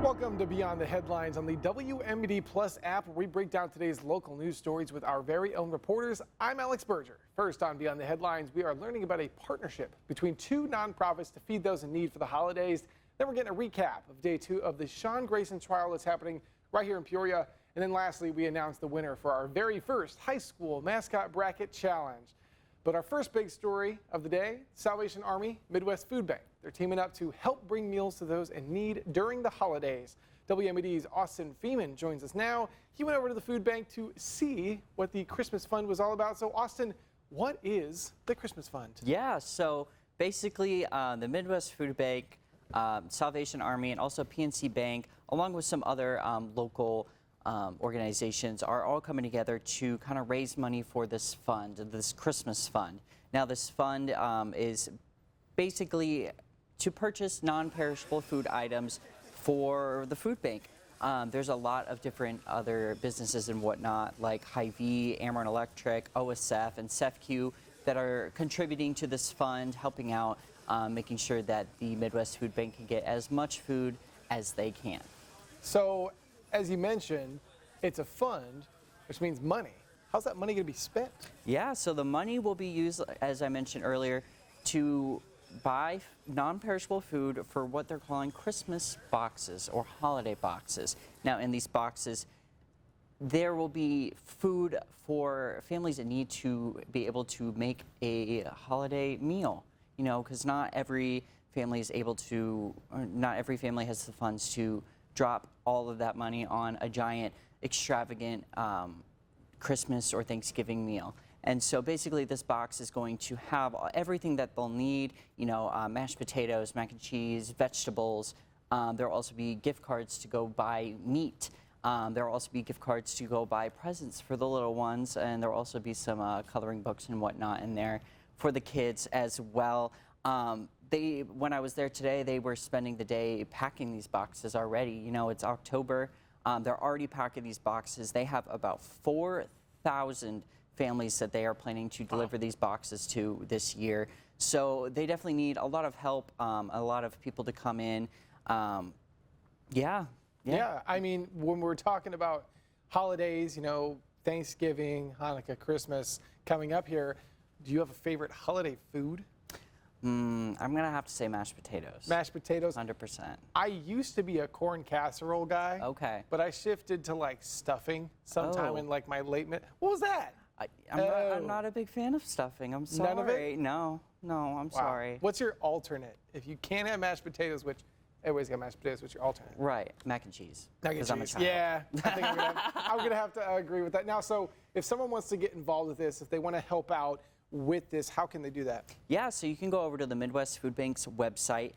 Welcome to Beyond the Headlines on the WMBD Plus app, where we break down today's local news stories with our very own reporters. I'm Alex Berger. First on Beyond the Headlines, we are learning about a partnership between two nonprofits to feed those in need for the holidays. Then we're getting a recap of day 2 of the Sean Grayson trial that's happening right here in Peoria. And then lastly, we announced the winner for our very first high school mascot bracket challenge. But our first big story of the day, Salvation Army Midwest Food Bank. They're teaming up to help bring meals to those in need during the holidays. WMBD's Austin Feeman joins us now. He went over to the food bank to see what the Christmas Fund was all about. So Austin, what is the Christmas Fund? Yeah, so basically the Midwest Food Bank, Salvation Army, and also PNC Bank, along with some other local organizations, are all coming together to kind of raise money for this fund, this Christmas fund. Now, this fund is basically to purchase non-perishable food items for the food bank. There's a lot of different other businesses and whatnot, like Hy-Vee, Ameren Electric, OSF, and SEFCU, that are contributing to this fund, helping out, making sure that the Midwest Food Bank can get as much food as they can. So, as you mentioned, it's a fund, which means money. How's that money going to be spent? Yeah, so the money will be used, as I mentioned earlier, to buy non-perishable food for what they're calling Christmas boxes or holiday boxes. Now, in these boxes, there will be food for families that need to be able to make a holiday meal, you know, because not every family is able to, or not every family has the funds to drop all of that money on a giant, extravagant Christmas or Thanksgiving meal. And so basically this box is going to have everything that they'll need, you know, mashed potatoes, mac and cheese, vegetables. There will also be gift cards to go buy meat. There will also be gift cards to go buy presents for the little ones. And there will also be some coloring books and whatnot in there for the kids as well. When I was there today, they were spending the day packing these boxes already. You know, it's October. They're already packing these boxes. They have about 4,000 families that they are planning to deliver these boxes to this year. So they definitely need a lot of help, a lot of people to come in. Yeah, I mean, when we're talking about holidays, you know, Thanksgiving, Hanukkah, Christmas coming up here, do you have a favorite holiday food? I'm going to have to say mashed potatoes. Mashed potatoes? 100%. I used to be a corn casserole guy. Okay. But I shifted to like stuffing sometime in like my late mid. What was that? I'm not a big fan of stuffing. I'm sorry. None of it? No, I'm sorry. What's your alternate? If you can't have mashed potatoes, which everybody's got mashed potatoes, what's your alternate? Right, mac and cheese. Mac and cheese. I'm a child. Yeah, I think I'm gonna have to agree with that. Now, so if someone wants to get involved with this, if they want to help out with this, how can they do that? Yeah, so you can go over to the Midwest Food Bank's website.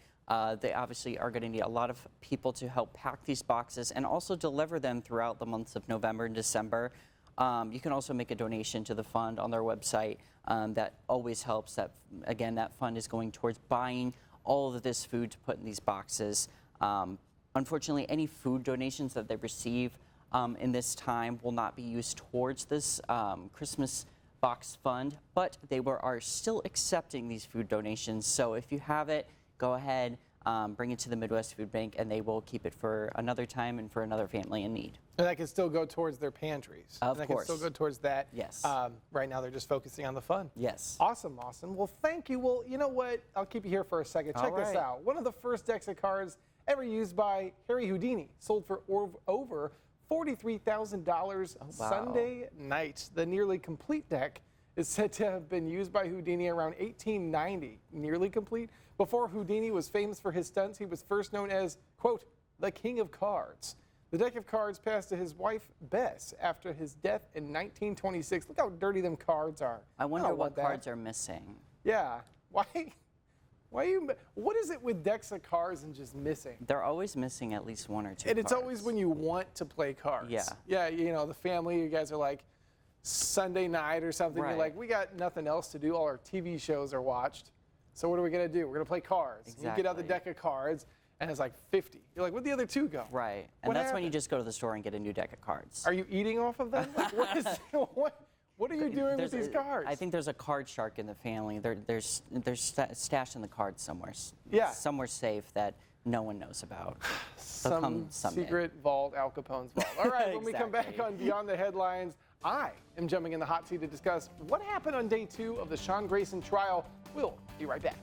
They obviously are going to need a lot of people to help pack these boxes and also deliver them throughout the months of November and December. You can also make a donation to the fund on their website. That always helps. That, again, that fund is going towards buying all of this food to put in these boxes. Unfortunately, any food donations that they receive in this time will not be used towards this Christmas box fund, but they are still accepting these food donations. So if you have it, go ahead, bring it to the Midwest Food Bank, and they will keep it for another time and for another family in need. And that can still go towards their pantries. Of that course. can still go towards that. Yes. Right now they're just focusing on the fun. Yes. Awesome, Austin. Well, thank you. Well, you know what? I'll keep you here for a second. Check this out. One of the first decks of cards ever used by Harry Houdini sold for over $43,000 Sunday night. The nearly complete deck is said to have been used by Houdini around 1890. Nearly complete? Before Houdini was famous for his stunts, he was first known as, quote, the King of Cards. The deck of cards passed to his wife, Bess, after his death in 1926. Look how dirty them cards are. I wonder what cards are missing. Yeah. What is it with decks of cards and just missing? They're always missing at least one or two And it's cards. always when you want to play cards. Yeah. Yeah, you know, the family, you guys are like Sunday night or something. Right. You're like, we got nothing else to do. All our TV shows are watched. So what are we going to do? We're going to play cards. Exactly. You get out the deck of cards, and it's like 50. You're like, where'd the other two go? Right. And that's when you just go to the store and get a new deck of cards. Are you eating off of them? Like, What are you doing with these cards? I think there's a card shark in the family. There's stashed in the cards somewhere. Yeah. Somewhere safe that no one knows about. They'll Some come someday. secret vault, Al Capone's vault. All right, when we come back Exactly. on Beyond the Headlines, I am jumping in the hot seat to discuss what happened on day 2 of the Sean Grayson trial. We'll be right back.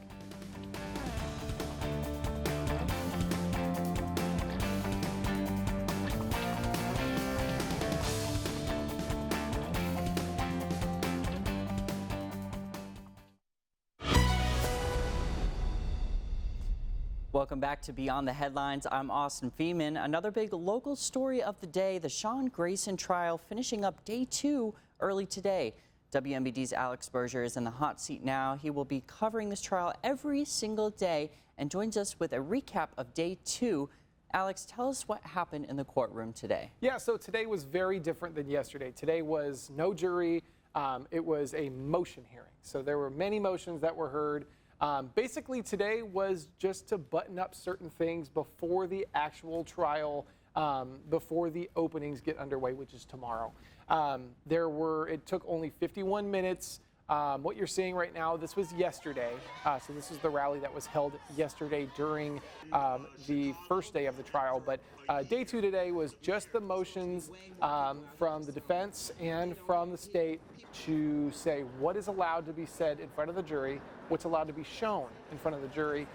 Welcome back to Beyond the Headlines. I'm Austin Feeman. Another big local story of the day, the Sean Grayson trial finishing up day 2 early today. WMBD's Alex Berger is in the hot seat now. He will be covering this trial every single day and joins us with a recap of day 2. Alex, tell us what happened in the courtroom today. Yeah, so today was very different than yesterday. Today was no jury. It was a motion hearing. So there were many motions that were heard. Basically, today was just to button up certain things before the actual trial, before the openings get underway, which is tomorrow. It took only 51 minutes. What you're seeing right now, this was yesterday. So this is the rally that was held yesterday during the first day of the trial. But day 2 today was just the motions from the defense and from the state to say what is allowed to be said in front of the jury, what's allowed to be shown in front of the jury,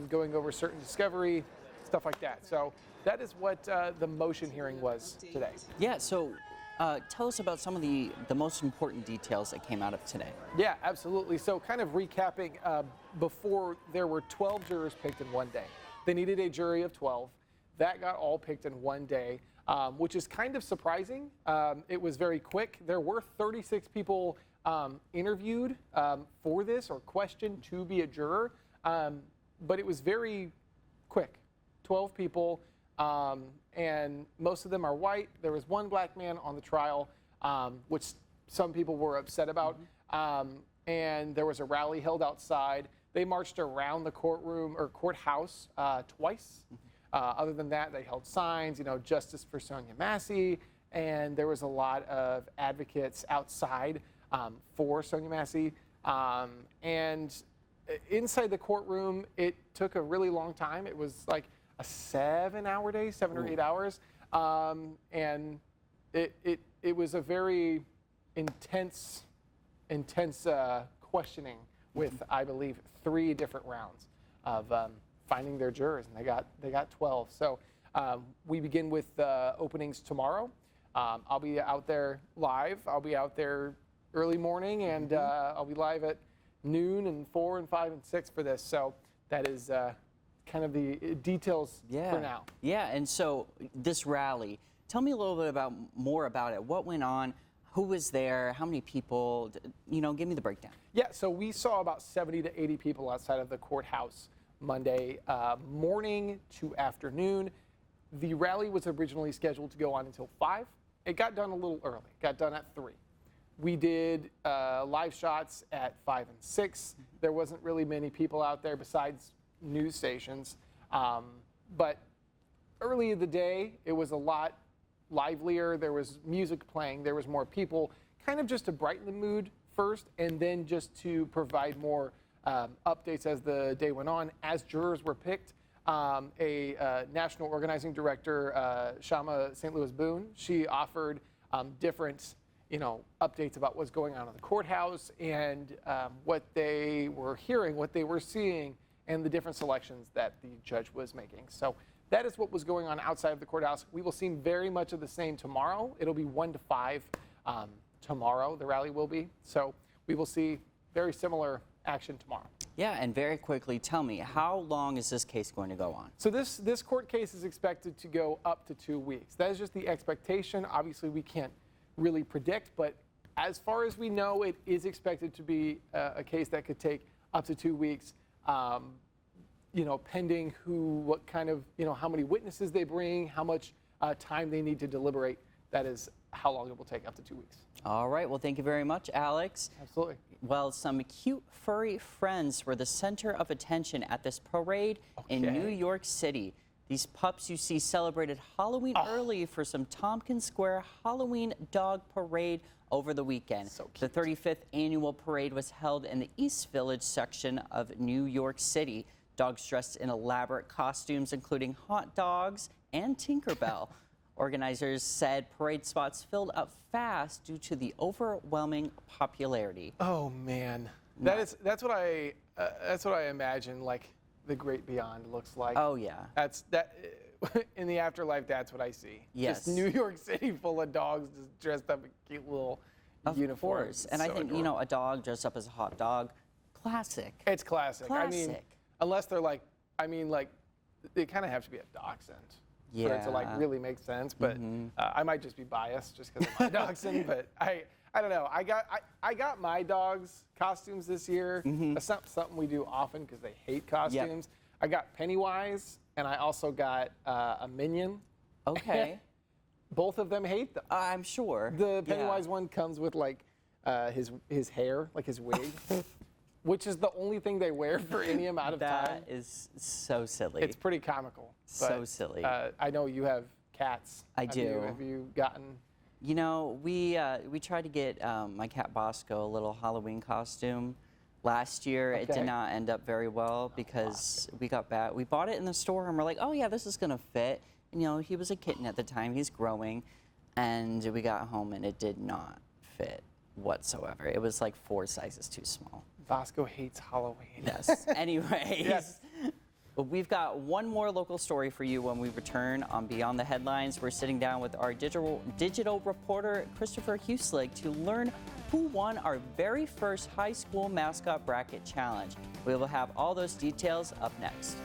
going over certain discovery, stuff like that. So that is what the motion hearing was today. Yeah, so tell us about some of the most important details that came out of today. Yeah, absolutely. So kind of recapping, before there were 12 jurors picked in one day. They needed a jury of 12. That got all picked in one day, which is kind of surprising. It was very quick. There were 36 people interviewed for this or questioned to be a juror, but it was very quick. 12 people, and most of them are white. There was one black man on the trial, which some people were upset about. And there was a rally held outside. They marched around the courtroom or courthouse twice. Other than that, they held signs, justice for Sonia Massey. And there was a lot of advocates outside for Sonia Massey. And inside the courtroom, it took a really long time. It was like a 7-hour day, 7 or 8 hours. And it was a very intense questioning with, I believe, 3 different rounds of finding their jurors, and they got 12. So we begin with openings tomorrow. I'll be out there live. I'll be out there early morning, and I'll be live at noon and 4 and 5 and 6 for this. So that is kind of the details for now. Yeah, and so this rally, tell me a little bit more about it. What went on? Who was there? How many people? Give me the breakdown. Yeah, so we saw about 70 to 80 people outside of the courthouse Monday morning to afternoon. The rally was originally scheduled to go on until 5. It got done a little early. It got done at 3. We did live shots at 5 and 6. There wasn't really many people out there besides news stations. But early in the day, it was a lot livelier. There was music playing. There was more people, kind of just to brighten the mood first, and then just to provide more updates as the day went on. As jurors were picked, a national organizing director, Shama St. Louis Boone, she offered different updates about what's going on in the courthouse and what they were hearing, what they were seeing, and the different selections that the judge was making. So that is what was going on outside of the courthouse. We will see very much of the same tomorrow. It'll be 1 to 5 tomorrow, the rally will be. So we will see very similar action tomorrow. Yeah, and very quickly, tell me, how long is this case going to go on? So this court case is expected to go up to 2 weeks. That is just the expectation. Obviously, we can't really predict, but as far as we know, it is expected to be a case that could take up to 2 weeks. Pending what kind of, how many witnesses they bring, how much time they need to deliberate. That is how long it will take, up to 2 weeks. All right. Well, thank you very much, Alex. Absolutely. Well, some cute furry friends were the center of attention at this parade in New York City. These pups you see celebrated Halloween early for some Tompkins Square Halloween dog parade over the weekend. So The cute. 35th annual parade was held in the East Village section of New York City. Dogs dressed in elaborate costumes, including hot dogs and Tinkerbell. Organizers said parade spots filled up fast due to the overwhelming popularity. Oh man, that's what I imagine like the Great Beyond looks like. Oh yeah. That's in the afterlife. That's what I see. Yes. Just New York City full of dogs just dressed up in cute little Of uniforms. course. And I So think, adorable. a dog dressed up as a hot dog, classic. It's classic. I mean, Classic. unless they're like, they kind of have to be a dachshund for it to like Yeah. really make sense. But I might just be biased just because of my dachshund. But I don't know. I got my dog's costumes this year. That's not something we do often because they hate costumes. I got Pennywise and I also got a Minion. Okay. Both of them hate them. I'm sure. The Yeah. Pennywise one comes with like his hair, like his wig, which is the only thing they wear for any amount of time. That is so silly. It's pretty comical. So but, silly. I know you have cats. I Have do. Have you gotten? We tried to get my cat Bosco a little Halloween costume last year. It Okay. did not end up very well because we got back. We bought it in the store and we're like, oh yeah, this is gonna fit. And, he was a kitten at the time. He's growing, and we got home and it did not fit whatsoever. It was like 4 sizes too small. Bosco hates Halloween. Yes. Anyways. Yes. But we've got one more local story for you when we return on Beyond the Headlines. We're sitting down with our digital reporter, Christopher Huslig, to learn who won our very first high school mascot bracket challenge. We will have all those details up next.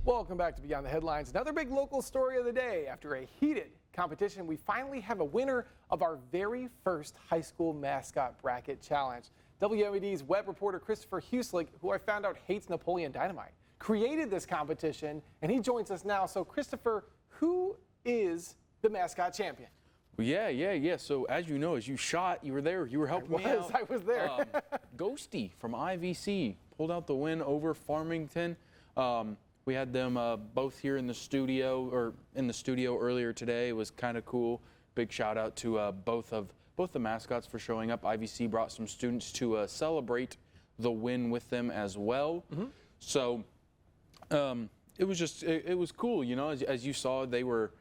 Welcome back to Beyond the Headlines. Another big local story of the day. After a heated competition, we finally have a winner of our very first high school mascot bracket challenge. WMED's web reporter Christopher Huslig, who I found out hates Napoleon Dynamite, created this competition, and he joins us now. So, Christopher, who is the mascot champion? Well, yeah. So as you know, as you shot, you were there. You were helping me out. I was there. Ghosty from IVC pulled out the win over Farmington. We had them both here in the studio earlier today. It was kind of cool. Big shout out to both the mascots for showing up. IVC brought some students to celebrate the win with them as well. So it was cool. As you saw, they were.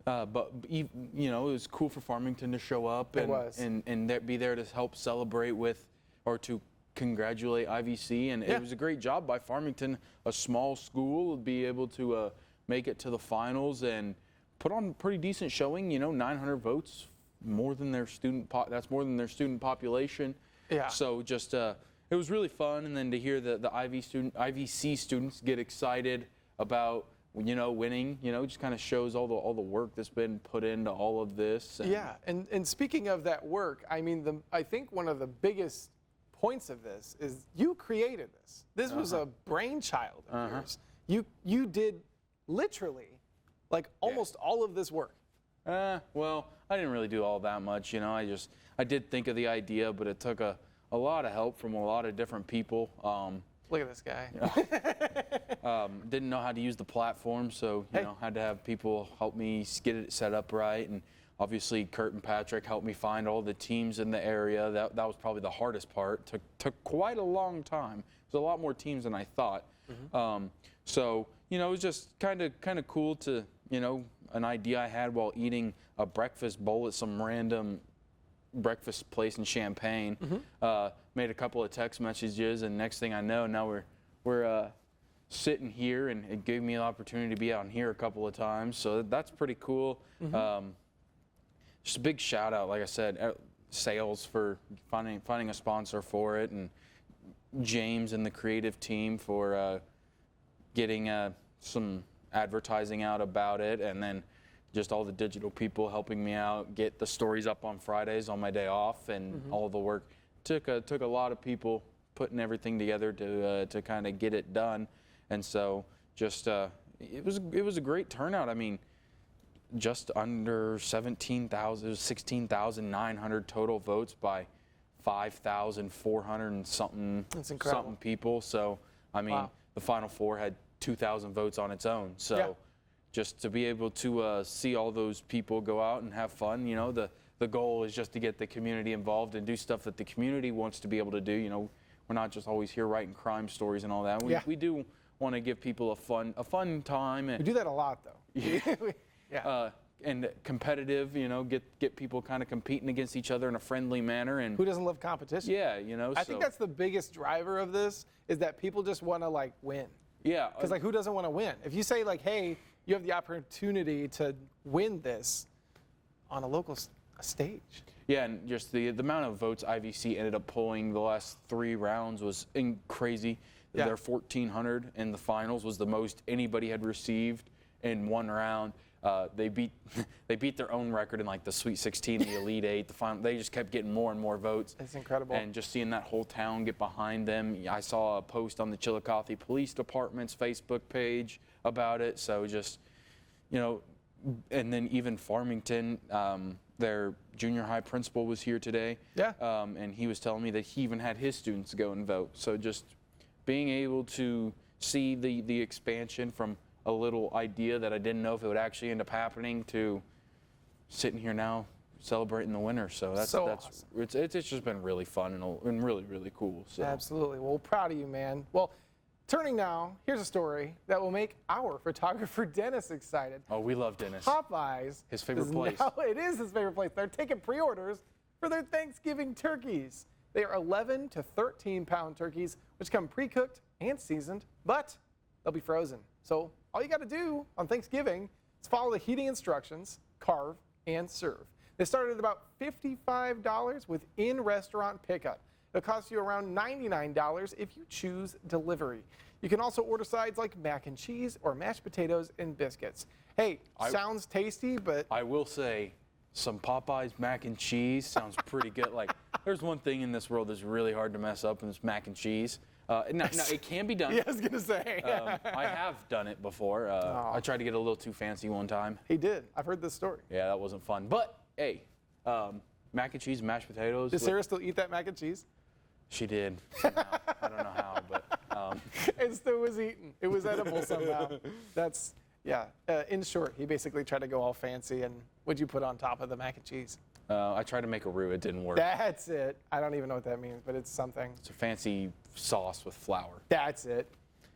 It was cool for Farmington to show up and be there to help celebrate with, or to congratulate IVC. And it was a great job by Farmington, a small school, to be able to make it to the finals and put on a pretty decent showing. 900 votes, more than their that's more than their student population. Yeah. So just it was really fun, and then to hear the IVC students get excited about winning, just kind of shows all the work that's been put into all of this. Yeah, and speaking of that work, I mean, I think one of the biggest points of this is you created this. This was a brainchild of yours. You did literally like almost all of this work. Well, I didn't really do all that much, I did think of the idea, but it took a lot of help from a lot of different people. Look at this guy. Didn't know how to use the platform, so had to have people help me get it set up right. And obviously, Kurt and Patrick helped me find all the teams in the area. That was probably the hardest part. Took quite a long time. There's a lot more teams than I thought. So it was just kind of cool to an idea I had while eating a breakfast bowl at some random breakfast place in Champaign. Made a couple of text messages, and next thing I know, now we're sitting here, and it gave me an opportunity to be out here a couple of times. So that's pretty cool. Just a big shout out, like I said, sales for finding a sponsor for it, and James and the creative team for getting some advertising out about it, and then just all the digital people helping me out get the stories up on Fridays on my day off, and all the work. Took a lot of people putting everything together to kind of get it done, and so just it was a great turnout. I mean, just under 17,000, 16,900 total votes by 5,400 and something, That's incredible. something people. So, I mean, Wow. the Final Four had 2,000 votes on its own. So, Yeah. just to be able to see all those people go out and have fun, you know, the goal is just to get the community involved and do stuff that the community wants to be able to do. You know, we're not just always here writing crime stories and all that. Yeah. We do want to give people a fun time We and do that a lot, though. Yeah. and competitive. You know, get people kind of competing against each other in a friendly manner. And Who doesn't love competition? yeah, you know, I think that's the biggest driver of this is that people just want to like win. yeah. Because like who doesn't want to win? If you say like, hey, you have the opportunity to win this on a local stage. Yeah, and just the amount of votes IVC ended up pulling the last 3 rounds was crazy. Yeah. Their 1,400 in the finals was the most anybody had received in one round. They beat their own record in like the Sweet 16, the Elite 8, the final. They just kept getting more and more votes. It's incredible. And just seeing that whole town get behind them. I saw a post on the Chillicothe Police Department's Facebook page about it. So just, you know, and then even Farmington, their junior high principal was here today. Yeah. And he was telling me that he even had his students go and vote. So just being able to see the expansion from a little idea that I didn't know if it would actually end up happening to sitting here now celebrating the winner. So that's awesome. it's just been really fun and really, really cool. So. Absolutely. Well, proud of you, man. Well, turning now, here's a story that will make our photographer Dennis excited. Oh, we love Dennis. Popeyes. His favorite is place. Now, it is his favorite place. They're taking pre-orders for their Thanksgiving turkeys. They are 11 to 13 pound turkeys, which come pre-cooked and seasoned, but they'll be frozen. So all you got to do on Thanksgiving is follow the heating instructions, carve, and serve. They start at about $55 with in-restaurant pickup. It'll cost you around $99 if you choose delivery. You can also order sides like mac and cheese or mashed potatoes and biscuits. Hey, sounds tasty, but I will say some Popeyes mac and cheese sounds pretty good. Like, there's one thing in this world that's really hard to mess up, and it's mac and cheese. Now, it can be done. yeah, I was going to say. I have done it before. I tried to get a little too fancy one time. He did. I've heard this story. Yeah, that wasn't fun. But, hey, mac and cheese, mashed potatoes. Does Sarah still eat that mac and cheese? She did. Somehow. I don't know how, but It still was eaten. It was edible somehow. That's, yeah. In short, he basically tried to go all fancy. And what'd you put on top of the mac and cheese? I tried to make a roux. It didn't work. That's it. I don't even know what that means, but it's something. It's a fancy sauce with flour. That's it.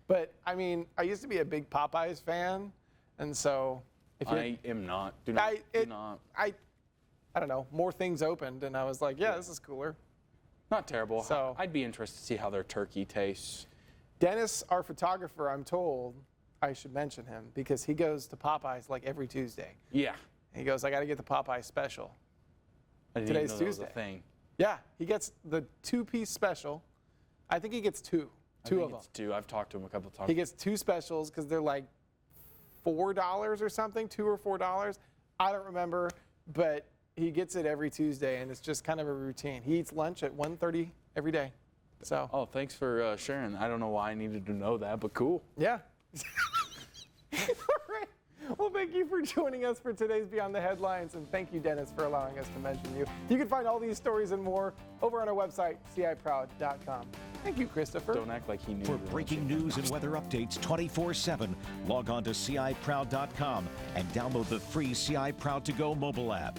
But, I mean, I used to be a big Popeyes fan. And so, if you're, I am not. Do not. Do not. I don't know, more things opened. And I was like, yeah, this is cooler. Not terrible. So- I'd be interested to see how their turkey tastes. Dennis, our photographer, I'm told, I should mention him because he goes to Popeyes like every Tuesday. Yeah. And he goes, I got to get the Popeyes special. I didn't Today's even know that was Tuesday. a thing. Yeah, he gets the 2-piece special. I think he gets two I think of them. it's 2. I've talked to him a couple times. He gets 2 specials because they're like $4 or something, $2 or $4. I don't remember, but he gets it every Tuesday, and it's just kind of a routine. He eats lunch at 1:30 every day. So, Oh, thanks for sharing. I don't know why I needed to know that, but cool. yeah. All right. Well, thank you for joining us for today's Beyond the Headlines, and thank you, Dennis, for allowing us to mention you. You can find all these stories and more over on our website, ciproud.com. Thank you, Christopher. Don't act like he knew. For the breaking news and weather updates 24/7, log on to ciproud.com and download the free CI Proud to Go mobile app.